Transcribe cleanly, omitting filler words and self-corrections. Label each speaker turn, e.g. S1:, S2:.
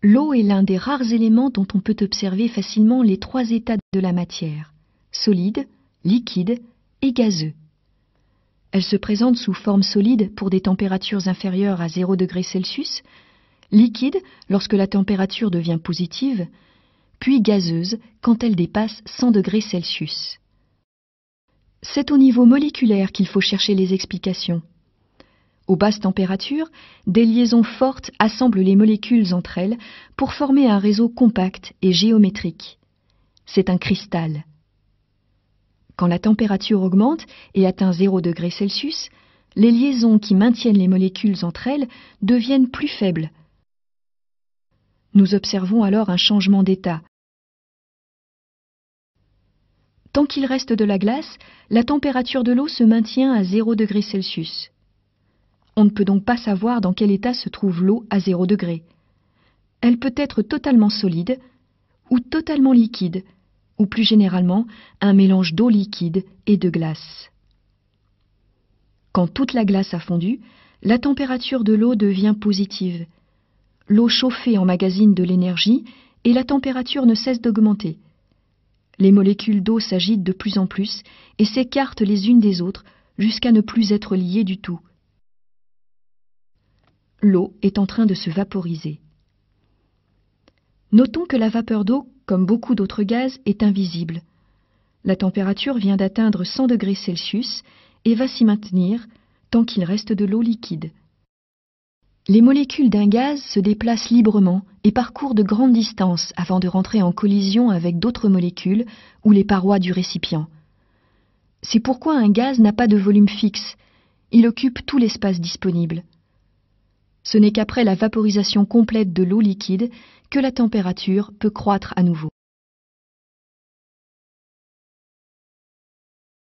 S1: L'eau est l'un des rares éléments dont on peut observer facilement les trois états de la matière, solide, liquide et gazeux. Elle se présente sous forme solide pour des températures inférieures à 0 degré Celsius, liquide lorsque la température devient positive, puis gazeuse quand elle dépasse 100 degrés Celsius. C'est au niveau moléculaire qu'il faut chercher les explications. Aux basses températures, des liaisons fortes assemblent les molécules entre elles pour former un réseau compact et géométrique. C'est un cristal. Quand la température augmente et atteint 0 degré Celsius, les liaisons qui maintiennent les molécules entre elles deviennent plus faibles. Nous observons alors un changement d'état. Tant qu'il reste de la glace, la température de l'eau se maintient à 0 degré Celsius. On ne peut donc pas savoir dans quel état se trouve l'eau à 0 degré. Elle peut être totalement solide ou totalement liquide, ou plus généralement un mélange d'eau liquide et de glace. Quand toute la glace a fondu, la température de l'eau devient positive. L'eau chauffée emmagasine de l'énergie et la température ne cesse d'augmenter. Les molécules d'eau s'agitent de plus en plus et s'écartent les unes des autres jusqu'à ne plus être liées du tout. L'eau est en train de se vaporiser. Notons que la vapeur d'eau, comme beaucoup d'autres gaz, est invisible. La température vient d'atteindre 100 degrés Celsius et va s'y maintenir tant qu'il reste de l'eau liquide. Les molécules d'un gaz se déplacent librement et parcourent de grandes distances avant de rentrer en collision avec d'autres molécules ou les parois du récipient. C'est pourquoi un gaz n'a pas de volume fixe, il occupe tout l'espace disponible. Ce n'est qu'après la vaporisation complète de l'eau liquide que la température peut croître à nouveau.